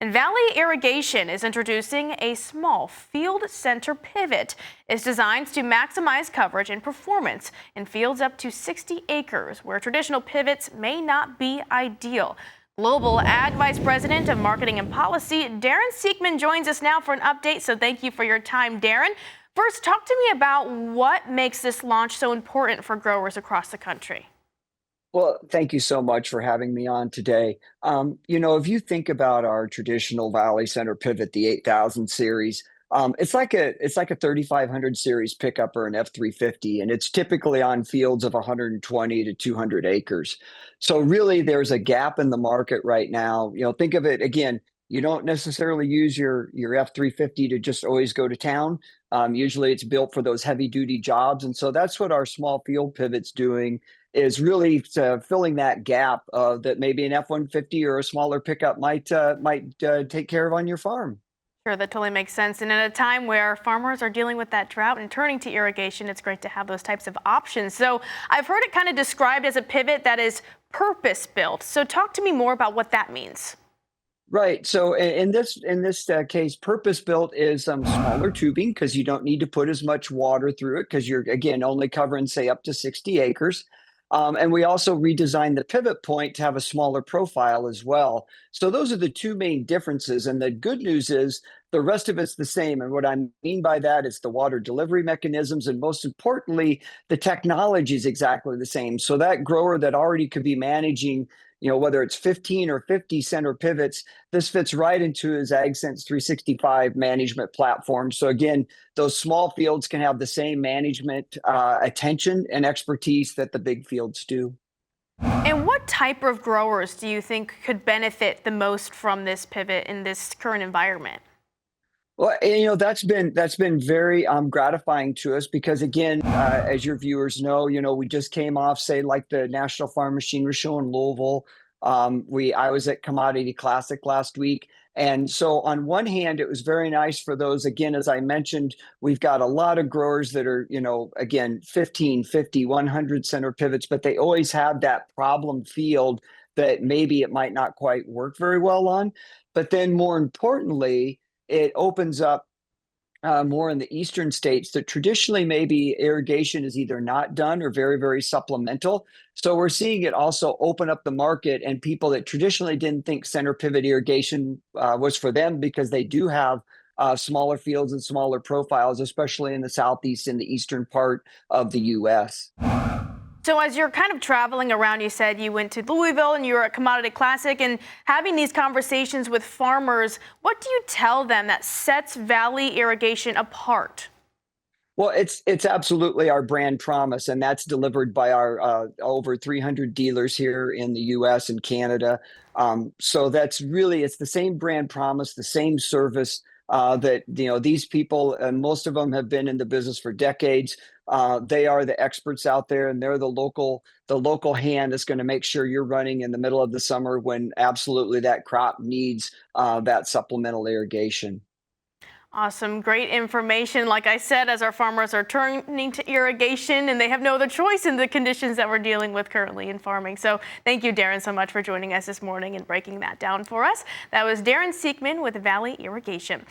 And Valley Irrigation is introducing a small field center pivot. It's designed to maximize coverage and performance in fields up to 60 acres, where traditional pivots may not be ideal. Global Ag Vice President of Marketing and Policy, Darren Siekman, joins us now for an update. So thank you for your time, Darren. First, talk to me about what makes this launch so important for growers across the country. Well, thank you so much for having me on today. If you think about our traditional Valley Center pivot, the 8000 series, it's like a 3500 series pickup or an F350, and it's typically on fields of 120 to 200 acres. So really, there's a gap in the market right now. Think of it again. You don't necessarily use your F350 to just always go to town. Usually, it's built for those heavy duty jobs, and so that's what our small field pivot's doing, is really filling that gap that maybe an F-150 or a smaller pickup might take care of on your farm. Sure, that totally makes sense. And at a time where farmers are dealing with that drought and turning to irrigation, it's great to have those types of options. So I've heard it kind of described as a pivot that is purpose-built. So talk to me more about what that means. Right. So in this case, purpose-built is smaller tubing because you don't need to put as much water through it because you're, again, only covering, say, up to 60 acres. And we also redesigned the pivot point to have a smaller profile as well. So those are the two main differences. And the good news is the rest of it's the same. And what I mean by that is the water delivery mechanisms, and most importantly, the technology is exactly the same. So that grower that already could be managing, whether it's 15 or 50 center pivots, this fits right into his AgSense 365 management platform. So again, those small fields can have the same management attention and expertise that the big fields do. And what type of growers do you think could benefit the most from this pivot in this current environment? Well, that's been very gratifying to us because, again, as your viewers know, we just came off, say, like the National Farm Machinery Show in Louisville. I was at Commodity Classic last week. And so on one hand, it was very nice for those, again, as I mentioned, we've got a lot of growers that are, again, 15, 50, 100 center pivots, but they always have that problem field that maybe it might not quite work very well on. But then more importantly, it opens up more in the eastern states that traditionally maybe irrigation is either not done or very, very supplemental. So we're seeing it also open up the market, and people that traditionally didn't think center pivot irrigation was for them because they do have smaller fields and smaller profiles, especially in the southeast and the eastern part of the U.S. So as you're kind of traveling around, you said you went to Louisville and you were at Commodity Classic, and having these conversations with farmers, what do you tell them that sets Valley Irrigation apart? Well, it's absolutely our brand promise, and that's delivered by our over 300 dealers here in the U.S. and Canada. So that's really, it's the same brand promise, the same service that these people, and most of them have been in the business for decades. They are the experts out there, and they're the local hand that's going to make sure you're running in the middle of the summer when absolutely that crop needs that supplemental irrigation. Awesome. Great information. Like I said, as our farmers are turning to irrigation and they have no other choice in the conditions that we're dealing with currently in farming. So thank you, Darren, so much for joining us this morning and breaking that down for us. That was Darren Siekman with Valley Irrigation.